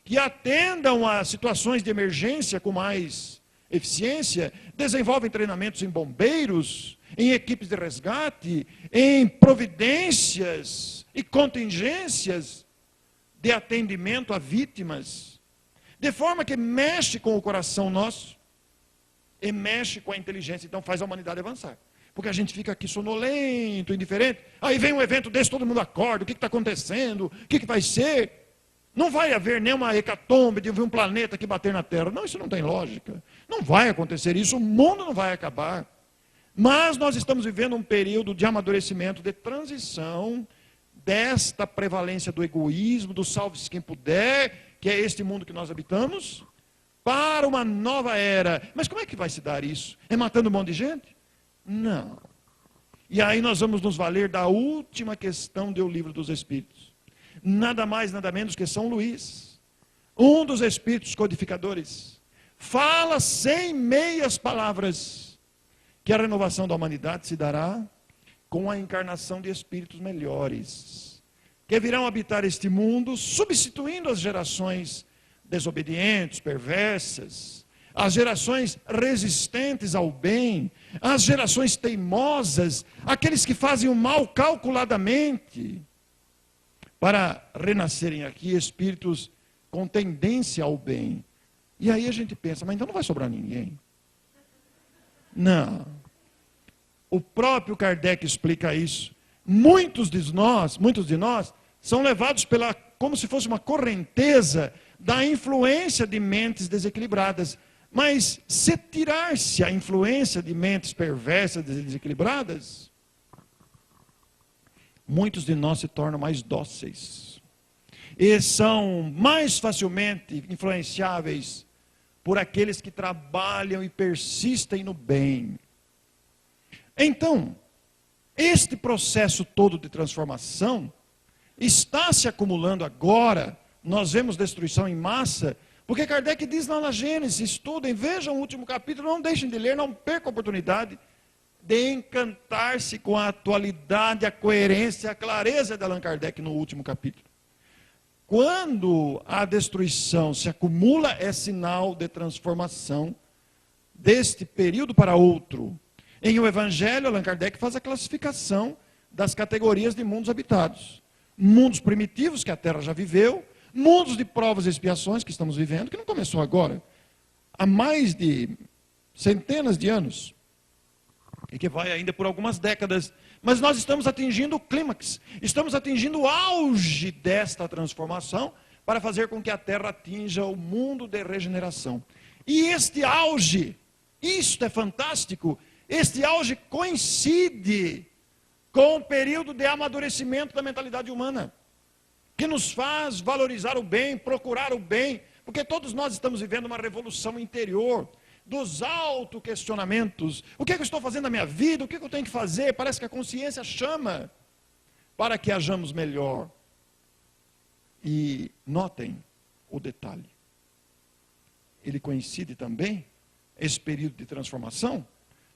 Que atendam a situações de emergência com mais eficiência. Desenvolvem treinamentos em bombeiros, em equipes de resgate, em providências e contingências de atendimento a vítimas, de forma que mexe com o coração nosso e mexe com a inteligência, então faz a humanidade avançar. Porque a gente fica aqui sonolento, indiferente, aí vem um evento desse, todo mundo acorda, o que está acontecendo, o que vai ser? Não vai haver nenhuma hecatombe de um planeta que bater na Terra, não, isso não tem lógica, não vai acontecer isso, o mundo não vai acabar. Mas nós estamos vivendo um período de amadurecimento, de transição, desta prevalência do egoísmo, do salve-se quem puder, que é este mundo que nós habitamos, para uma nova era. Mas como é que vai se dar isso? É matando um monte de gente? Não. E aí nós vamos nos valer da última questão do Livro dos Espíritos. nada mais, nada menos que São Luís, um dos espíritos codificadores, fala sem meias palavras que a renovação da humanidade se dará com a encarnação de espíritos melhores, que virão habitar este mundo, substituindo as gerações desobedientes, perversas, as gerações resistentes ao bem, as gerações teimosas, aqueles que fazem o mal calculadamente, para renascerem aqui espíritos com tendência ao bem. E aí a gente pensa, mas então não vai sobrar ninguém. Não. O próprio Kardec explica isso. Muitos de nós são levados como se fosse uma correnteza da influência de mentes desequilibradas. Mas se tirar-se a influência de mentes perversas e desequilibradas, muitos de nós se tornam mais dóceis. E são mais facilmente influenciáveis por aqueles que trabalham e persistem no bem. Então, este processo todo de transformação está se acumulando agora. Nós vemos destruição em massa, porque Kardec diz lá na Gênesis, estudem, vejam o último capítulo, não deixem de ler, não percam a oportunidade de encantar-se com a atualidade, a coerência, a clareza de Allan Kardec no último capítulo. Quando a destruição se acumula, é sinal de transformação deste período para outro. Em O Evangelho, Allan Kardec faz a classificação das categorias de mundos habitados. Mundos primitivos, que a Terra já viveu, mundos de provas e expiações, que estamos vivendo, que não começou agora, há mais de centenas de anos, e que vai ainda por algumas décadas, mas nós estamos atingindo o clímax, estamos atingindo o auge desta transformação, para fazer com que a Terra atinja o mundo de regeneração. E este auge, isto é fantástico, este auge coincide com o período de amadurecimento da mentalidade humana, que nos faz valorizar o bem, procurar o bem, porque todos nós estamos vivendo uma revolução interior, dos autoquestionamentos. O que é que eu estou fazendo na minha vida? O que é que eu tenho que fazer? Parece que a consciência chama para que hajamos melhor. E notem o detalhe. Ele coincide também, esse período de transformação,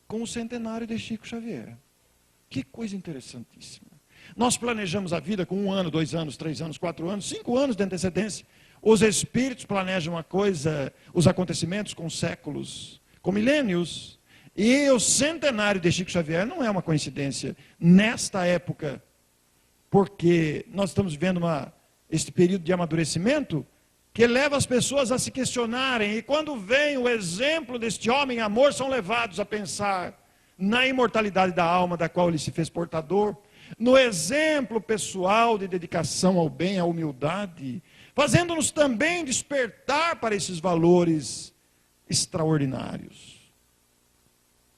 com o centenário de Chico Xavier. Que coisa interessantíssima. Nós planejamos a vida com 1 ano, 2 anos, 3 anos, 4 anos, 5 anos de antecedência. Os espíritos planejam uma coisa, os acontecimentos com séculos, com milênios. E o centenário de Chico Xavier não é uma coincidência nesta época, porque nós estamos vivendo este período de amadurecimento que leva as pessoas a se questionarem. E quando vem o exemplo deste homem amor, são levados a pensar na imortalidade da alma da qual ele se fez portador, no exemplo pessoal de dedicação ao bem, à humildade, fazendo-nos também despertar para esses valores extraordinários.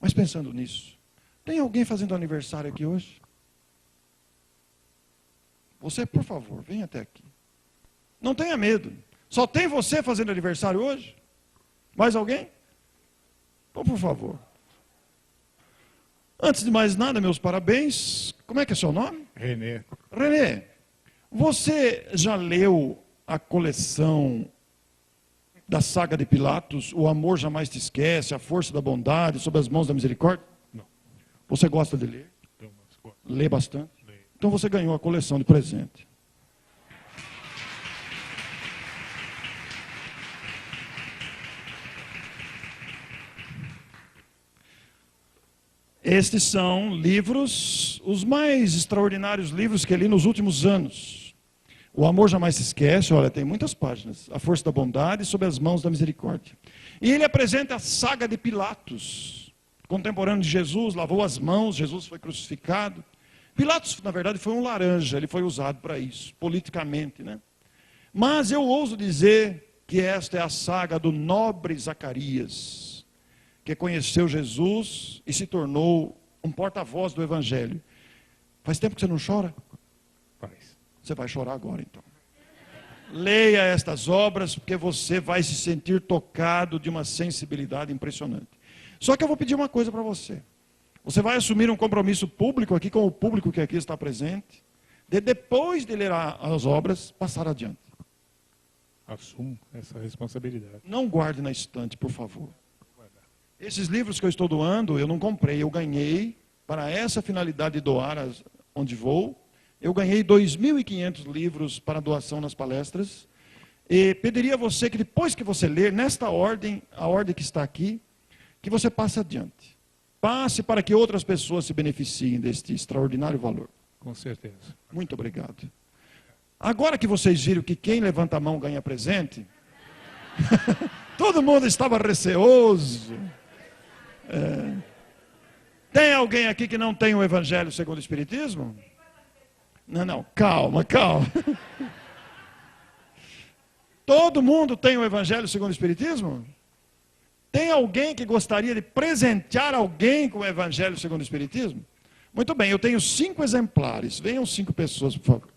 Mas pensando nisso, tem alguém fazendo aniversário aqui hoje? Você, por favor, venha até aqui. Não tenha medo. Só tem você fazendo aniversário hoje? Mais alguém? Então, por favor. Antes de mais nada, meus parabéns. Como é que é seu nome? Renê. Renê, você já leu a coleção da saga de Pilatos, O Amor Jamais Te Esquece, A Força da Bondade, Sob as Mãos da Misericórdia? Não. Você gosta de ler? Então, mas gosto. Lê bastante? Leio. Então você ganhou a coleção de presente. Estes são livros, os mais extraordinários livros que li nos últimos anos. O Amor Jamais Se Esquece, olha, tem muitas páginas. A Força da Bondade, Sob as Mãos da Misericórdia. E ele apresenta a saga de Pilatos, contemporâneo de Jesus, lavou as mãos, Jesus foi crucificado. Pilatos, na verdade, foi um laranja, ele foi usado para isso, politicamente, né? Mas eu ouso dizer que esta é a saga do nobre Zacarias, que conheceu Jesus e se tornou um porta-voz do Evangelho. Faz tempo que você não chora? Faz. Você vai chorar agora, então. Leia estas obras, porque você vai se sentir tocado de uma sensibilidade impressionante. Só que eu vou pedir uma coisa para você. Você vai assumir um compromisso público aqui com o público que aqui está presente, de depois de ler as obras, passar adiante. Assumo essa responsabilidade. Não guarde na estante, por favor. Esses livros que eu estou doando, eu não comprei, eu ganhei para essa finalidade de doar onde vou. Eu ganhei 2.500 livros para doação nas palestras. E pediria a você que depois que você ler, nesta ordem, a ordem que está aqui, que você passe adiante. Passe para que outras pessoas se beneficiem deste extraordinário valor. Com certeza. Muito obrigado. Agora que vocês viram que quem levanta a mão ganha presente, todo mundo estava receoso. Tem alguém aqui que não tem o Evangelho segundo o Espiritismo? Não, calma. Todo mundo tem o Evangelho segundo o Espiritismo? Tem alguém que gostaria de presentear alguém com o Evangelho segundo o Espiritismo? Muito bem, eu tenho 5 exemplares. Venham 5 pessoas, por favor.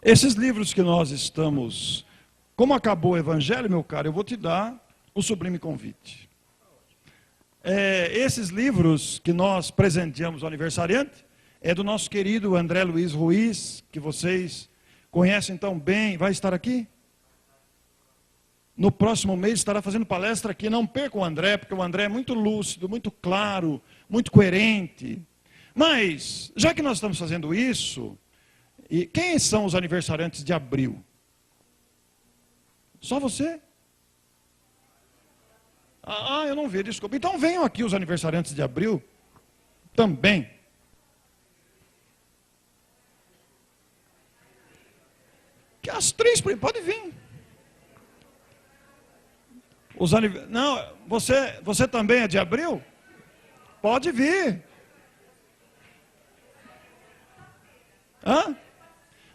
Esses livros que nós estamos... Como acabou o Evangelho, meu caro, eu vou te dar o sublime convite. Esses livros que nós presenteamos ao aniversariante é do nosso querido André Luiz Ruiz, que vocês conhecem tão bem. Vai estar aqui? No próximo mês estará fazendo palestra aqui. Não percam o André, porque o André é muito lúcido, muito claro, muito coerente. Mas, já que nós estamos fazendo isso... E quem são os aniversariantes de abril? Só você? Eu não vi, desculpa. Então venham aqui os aniversariantes de abril também. Que as 3, pode vir. Não, você também é de abril? Pode vir. Hã?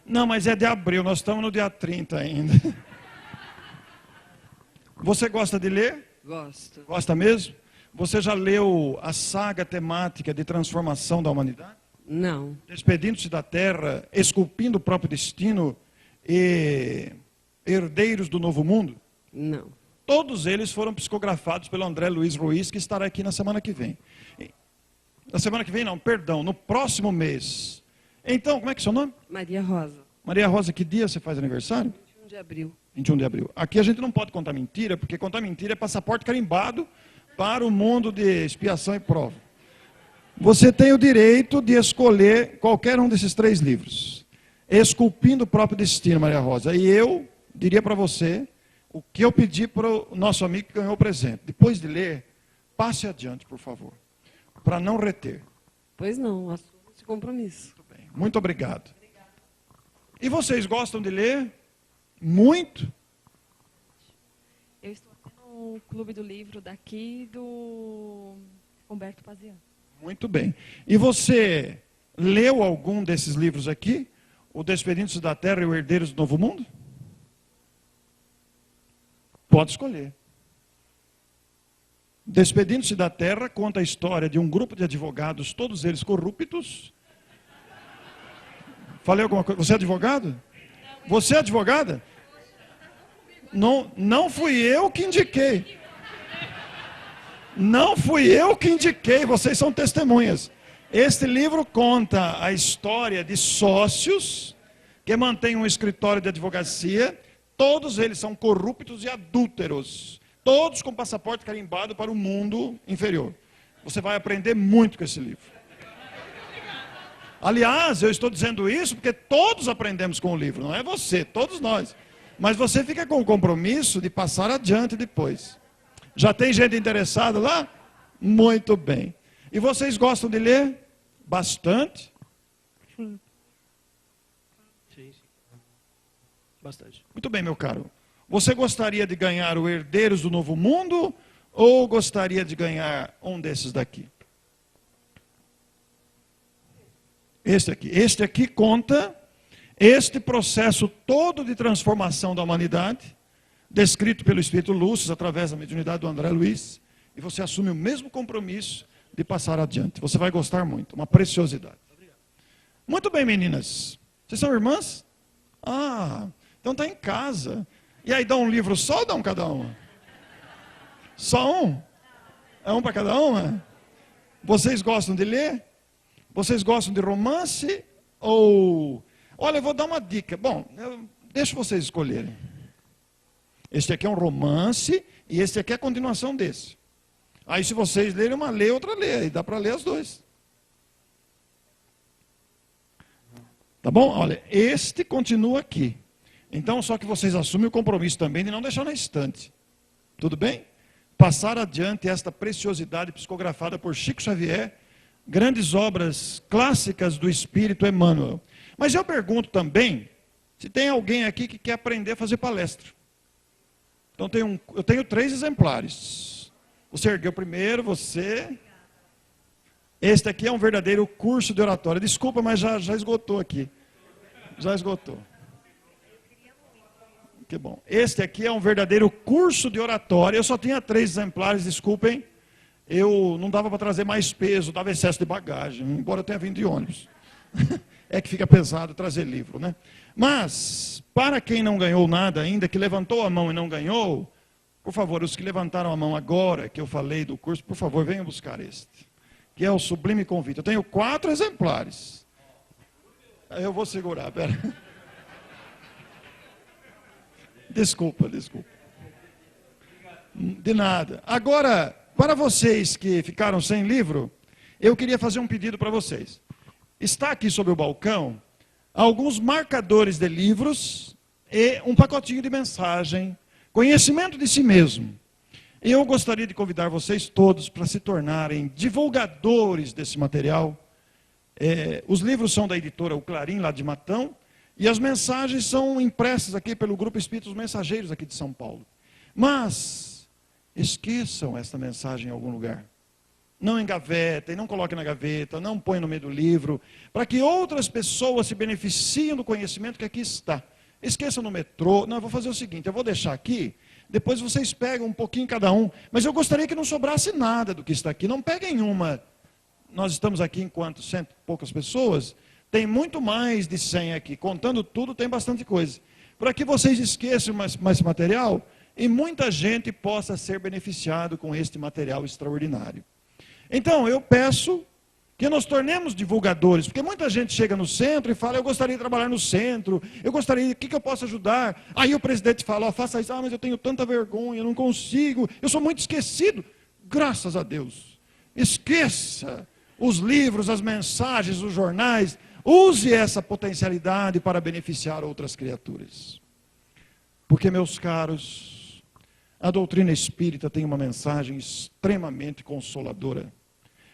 Não, mas é de abril, nós estamos no dia 30 ainda. Você gosta de ler? Gosto. Gosta mesmo? Você já leu a saga temática de transformação da humanidade? Não. Despedindo-se da terra, esculpindo o próprio destino e herdeiros do novo mundo? Não. Todos eles foram psicografados pelo André Luiz Ruiz, que estará aqui na semana que vem. Na semana que vem não, perdão, no próximo mês. Então, como é que é o seu nome? Maria Rosa. Maria Rosa, que dia você faz aniversário? 21 de abril. 21 de abril. Aqui a gente não pode contar mentira, porque contar mentira é passaporte carimbado para o mundo de expiação e prova. Você tem o direito de escolher qualquer um desses 3 livros. Esculpindo o próprio destino, Maria Rosa. E eu diria para você o que eu pedi para o nosso amigo que ganhou o presente. Depois de ler, passe adiante, por favor, para não reter. Pois não, assumo esse compromisso. Muito obrigado. E vocês gostam de ler? Muito? Eu estou aqui no Clube do Livro daqui do Humberto Paziano. Muito bem. E você leu algum desses livros aqui? O Despedindo-se da Terra e o Herdeiros do Novo Mundo? Pode escolher. Despedindo-se da Terra conta a história de um grupo de advogados, todos eles corruptos. Falei alguma coisa? Você é advogado? Você é advogada? Não fui eu que indiquei. Não fui eu que indiquei, vocês são testemunhas. Este livro conta a história de sócios que mantêm um escritório de advocacia. Todos eles são corruptos e adúlteros. Todos com passaporte carimbado para o mundo inferior. Você vai aprender muito com esse livro. Aliás, eu estou dizendo isso porque todos aprendemos com o livro, não é você, todos nós. Mas você fica com o compromisso de passar adiante depois. Já tem gente interessada lá? Muito bem. E vocês gostam de ler? Bastante? Sim. Bastante. Muito bem, meu caro. Você gostaria de ganhar o Herdeiros do Novo Mundo ou gostaria de ganhar um desses daqui? Este aqui. Este aqui conta este processo todo de transformação da humanidade, descrito pelo Espírito Lúcio, através da mediunidade do André Luiz, e você assume o mesmo compromisso de passar adiante. Você vai gostar muito, uma preciosidade. Muito bem, meninas. Vocês são irmãs? Ah, então está em casa. E aí dá um livro só ou dá um cada uma? Só um? É um para cada uma? Vocês gostam de ler? Vocês gostam de romance? Ou... Olha, eu vou dar uma dica. Bom, deixa vocês escolherem. Este aqui é um romance e este aqui é a continuação desse. Aí se vocês lerem uma, lê, outra lê. Aí dá para ler as duas. Tá bom? Olha, este continua aqui. Então, só que vocês assumem o compromisso também de não deixar na estante. Tudo bem? Passar adiante esta preciosidade psicografada por Chico Xavier, grandes obras clássicas do Espírito Emmanuel. Mas eu pergunto também, se tem alguém aqui que quer aprender a fazer palestra. Então, eu tenho 3 exemplares. Você ergueu primeiro, você... Este aqui é um verdadeiro curso de oratória. Desculpa, mas já esgotou aqui. Já esgotou. Que bom. Este aqui é um verdadeiro curso de oratória. Eu só tinha 3 exemplares, desculpem. Eu não dava para trazer mais peso, dava excesso de bagagem, embora eu tenha vindo de ônibus. É que fica pesado trazer livro, né? Mas, para quem não ganhou nada ainda, que levantou a mão e não ganhou, por favor, os que levantaram a mão agora, que eu falei do curso, por favor, venham buscar este, que é o Sublime Convite. Eu tenho 4 exemplares. Eu vou segurar, pera. Desculpa. De nada. Agora, para vocês que ficaram sem livro, eu queria fazer um pedido para vocês. Está aqui sobre o balcão alguns marcadores de livros e um pacotinho de mensagem, conhecimento de si mesmo. E eu gostaria de convidar vocês todos para se tornarem divulgadores desse material. Os livros são da editora O Clarim, lá de Matão, e as mensagens são impressas aqui pelo Grupo Espíritos Mensageiros aqui de São Paulo. Mas esqueçam esta mensagem em algum lugar. Não engavetem, não coloquem na gaveta, não põem no meio do livro, para que outras pessoas se beneficiem do conhecimento que aqui está. Esqueçam no metrô. Não, eu vou fazer o seguinte, eu vou deixar aqui, depois vocês pegam um pouquinho cada um, mas eu gostaria que não sobrasse nada do que está aqui. Não peguem uma. Nós estamos aqui enquanto 100 e poucas pessoas, tem muito mais de 100 aqui. Contando tudo, tem bastante coisa. Para que vocês esqueçam mais material e muita gente possa ser beneficiado com este material extraordinário. Então, eu peço que nos tornemos divulgadores, porque muita gente chega no centro e fala, eu gostaria de trabalhar no centro, eu gostaria, o que eu posso ajudar? Aí o presidente fala, faça isso, mas eu tenho tanta vergonha, eu não consigo, eu sou muito esquecido. Graças a Deus, esqueça os livros, as mensagens, os jornais, use essa potencialidade para beneficiar outras criaturas. Porque, meus caros, a doutrina espírita tem uma mensagem extremamente consoladora.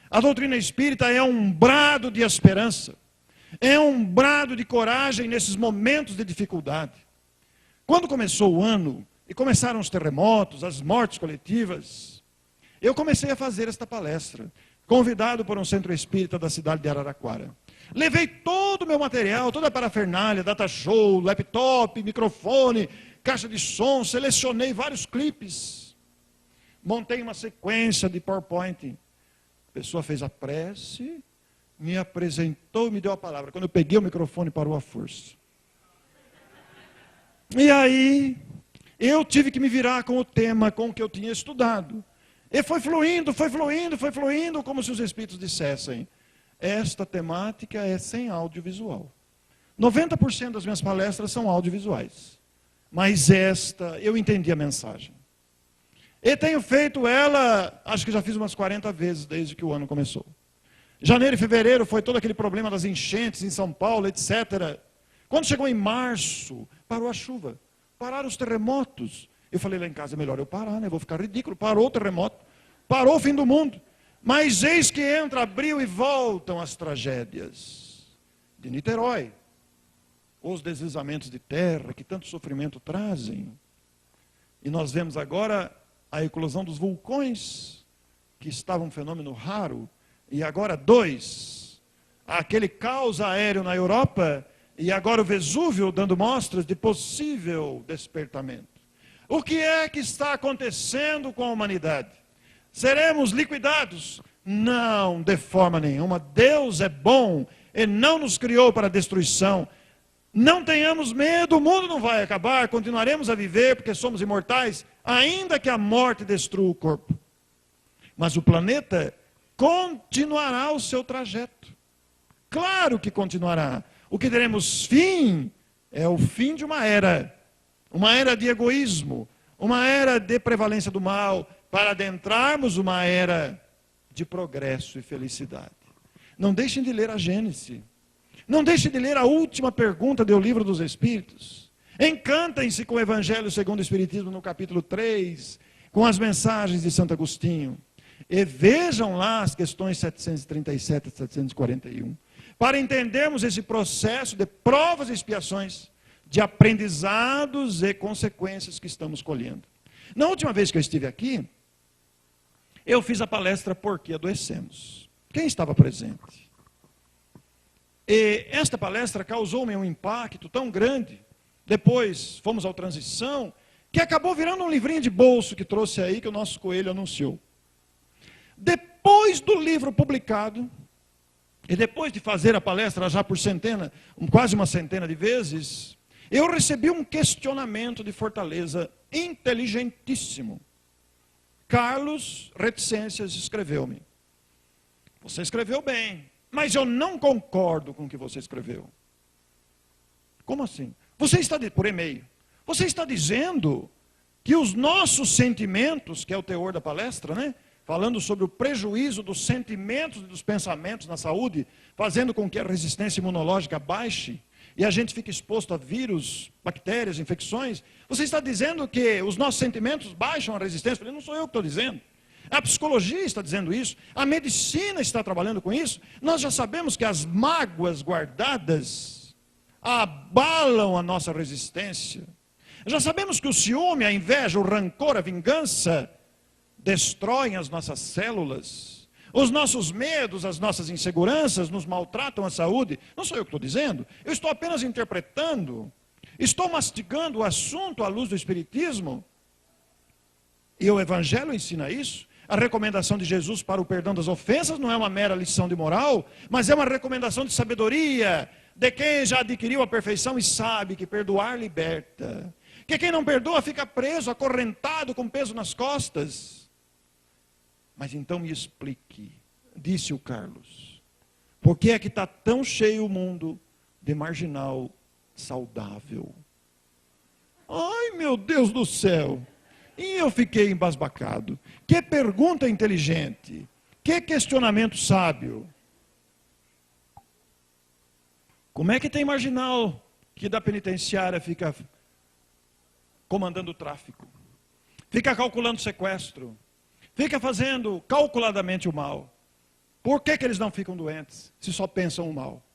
A doutrina espírita é um brado de esperança, é um brado de coragem nesses momentos de dificuldade. Quando começou o ano, e começaram os terremotos, as mortes coletivas, eu comecei a fazer esta palestra, convidado por um centro espírita da cidade de Araraquara. Levei todo o meu material, toda a parafernália, data show, laptop, microfone, caixa de som, selecionei vários clipes, montei uma sequência de PowerPoint. A pessoa fez a prece, me apresentou e me deu a palavra. Quando eu peguei o microfone, parou a força. E aí, eu tive que me virar com o tema com que eu tinha estudado. E foi fluindo, como se os espíritos dissessem, esta temática é sem audiovisual. 90% das minhas palestras são audiovisuais. Mas esta, eu entendi a mensagem. E tenho feito ela, acho que já fiz umas 40 vezes desde que o ano começou. Janeiro e fevereiro foi todo aquele problema das enchentes em São Paulo, etc. Quando chegou em março, parou a chuva, pararam os terremotos. Eu falei lá em casa, é melhor eu parar, né? Vou ficar ridículo. Parou o terremoto, parou o fim do mundo. Mas eis que entra abril e voltam as tragédias de Niterói. Os deslizamentos de terra que tanto sofrimento trazem. E nós vemos agora a eclosão dos vulcões, que estava um fenômeno raro, e agora 2. Aquele caos aéreo na Europa, e agora o Vesúvio dando mostras de possível despertamento. O que é que está acontecendo com a humanidade? Seremos liquidados? Não, de forma nenhuma. Deus é bom e não nos criou para destruição. Não tenhamos medo, o mundo não vai acabar, continuaremos a viver porque somos imortais, ainda que a morte destrua o corpo. Mas o planeta continuará o seu trajeto. Claro que continuará. O que teremos fim é o fim de uma era de egoísmo, uma era de prevalência do mal, para adentrarmos uma era de progresso e felicidade. Não deixem de ler a Gênesis. Não deixem de ler a última pergunta do Livro dos Espíritos. Encantem-se com o Evangelho segundo o Espiritismo no capítulo 3, com as mensagens de Santo Agostinho. E vejam lá as questões 737 e 741, para entendermos esse processo de provas e expiações, de aprendizados e consequências que estamos colhendo. Na última vez que eu estive aqui, eu fiz a palestra Por que Adoecemos. Quem estava presente? E esta palestra causou-me um impacto tão grande. Depois fomos ao Transição, que acabou virando um livrinho de bolso que trouxe aí, que o nosso Coelho anunciou. Depois do livro publicado, e depois de fazer a palestra já por quase uma centena de vezes, eu recebi um questionamento de Fortaleza inteligentíssimo. Carlos Reticências escreveu-me: você escreveu bem, mas eu não concordo com o que você escreveu. Como assim? Você está, por e-mail, você está dizendo que os nossos sentimentos, que é o teor da palestra, né? Falando sobre o prejuízo dos sentimentos e dos pensamentos na saúde, fazendo com que a resistência imunológica baixe, e a gente fica exposto a vírus, bactérias, infecções. Você está dizendo que os nossos sentimentos baixam a resistência? Eu falei, não sou eu que estou dizendo. A psicologia está dizendo isso, a medicina está trabalhando com isso. Nós já sabemos que as mágoas guardadas abalam a nossa resistência. Já sabemos que o ciúme, a inveja, o rancor, a vingança destroem as nossas células. Os nossos medos, as nossas inseguranças nos maltratam a saúde. Não sou eu que estou dizendo, eu estou apenas interpretando. Estou mastigando o assunto à luz do Espiritismo. E o Evangelho ensina isso. A recomendação de Jesus para o perdão das ofensas não é uma mera lição de moral, mas é uma recomendação de sabedoria, de quem já adquiriu a perfeição e sabe que perdoar liberta. Que quem não perdoa fica preso, acorrentado, com peso nas costas. Mas então me explique, disse o Carlos, por que é que está tão cheio o mundo de marginal saudável? Ai, meu Deus do céu! E eu fiquei embasbacado. Que pergunta inteligente, que questionamento sábio. Como é que tem marginal que da penitenciária fica comandando o tráfico, fica calculando o sequestro, fica fazendo calculadamente o mal? Por que eles não ficam doentes, se só pensam o mal?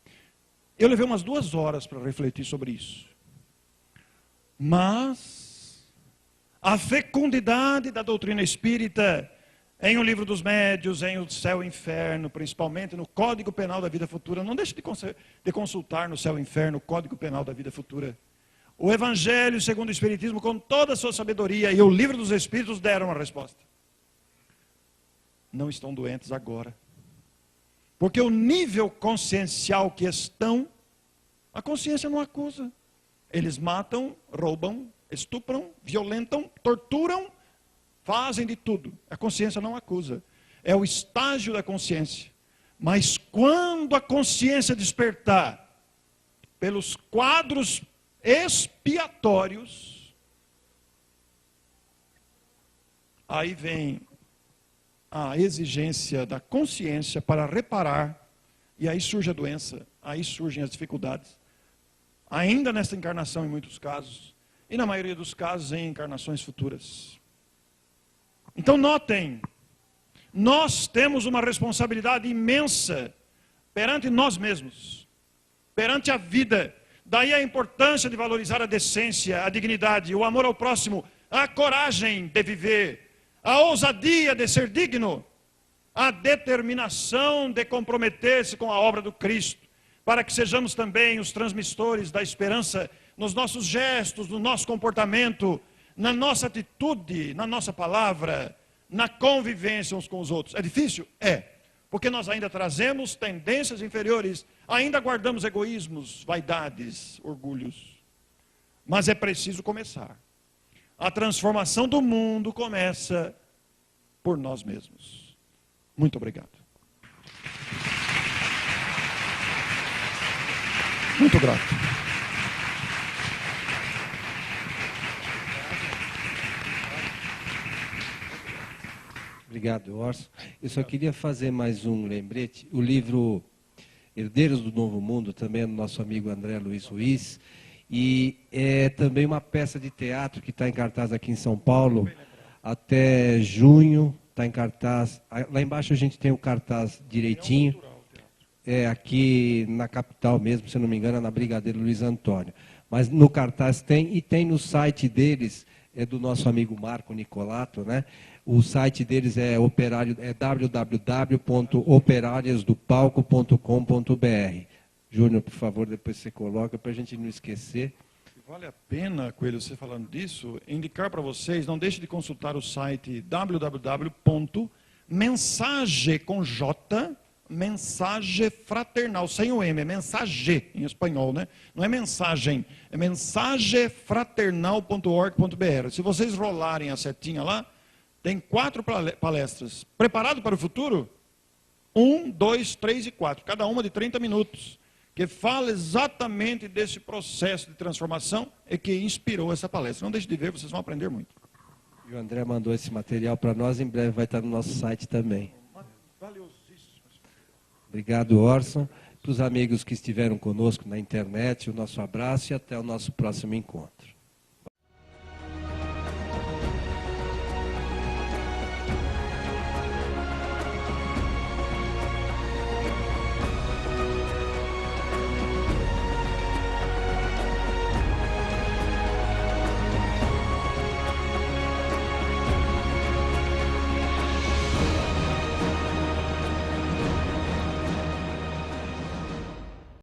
Eu levei umas 2 horas para refletir sobre isso. Mas a fecundidade da doutrina espírita, em O Livro dos Médiuns, em O Céu e Inferno, principalmente no Código Penal da Vida Futura, não deixe de consultar no Céu e Inferno o Código Penal da Vida Futura. O Evangelho segundo o Espiritismo, com toda a sua sabedoria, e o Livro dos Espíritos deram a resposta. Não estão doentes agora. Porque o nível consciencial que estão, a consciência não acusa. Eles matam, roubam, estupram, violentam, torturam, fazem de tudo. A consciência não acusa. É o estágio da consciência. Mas quando a consciência despertar, pelos quadros expiatórios, aí vem a exigência da consciência para reparar, e aí surge a doença, aí surgem as dificuldades. Ainda nesta encarnação, em muitos casos, e na maioria dos casos em encarnações futuras. Então notem, nós temos uma responsabilidade imensa perante nós mesmos, perante a vida. Daí a importância de valorizar a decência, a dignidade, o amor ao próximo, a coragem de viver, a ousadia de ser digno, a determinação de comprometer-se com a obra do Cristo, para que sejamos também os transmissores da esperança nos nossos gestos, no nosso comportamento, na nossa atitude, na nossa palavra, na convivência uns com os outros. É difícil? É. Porque nós ainda trazemos tendências inferiores, ainda guardamos egoísmos, vaidades, orgulhos. Mas é preciso começar. A transformação do mundo começa por nós mesmos. Muito obrigado. Muito grato. Obrigado, Orson. Eu só queria fazer mais um lembrete. O livro Herdeiros do Novo Mundo, também é do nosso amigo André Luiz Ruiz, e é também uma peça de teatro que está em cartaz aqui em São Paulo, até junho, está em cartaz. Lá embaixo a gente tem o cartaz direitinho, aqui na capital mesmo, se não me engano, é na Brigadeiro Luiz Antônio. Mas no cartaz tem, e tem no site deles, é do nosso amigo Marco Nicolato, né? O site deles é www.operariasdopalco.com.br. Júnior, por favor, depois você coloca para a gente não esquecer. Vale a pena, Coelho, você falando disso, indicar para vocês, não deixe de consultar o site mensagefraternal, sem o M, é mensagem em espanhol, né? Não é mensagem, é mensagefraternal.org.br. Se vocês rolarem a setinha lá, tem 4 palestras. Preparado para o futuro? 1, 2, 3 e 4, cada uma de 30 minutos, que fala exatamente desse processo de transformação e que inspirou essa palestra. Não deixe de ver, vocês vão aprender muito. E o André mandou esse material para nós, em breve vai estar no nosso site também. Valiosíssimo. Obrigado, Orson. Para os amigos que estiveram conosco na internet, o nosso abraço e até o nosso próximo encontro.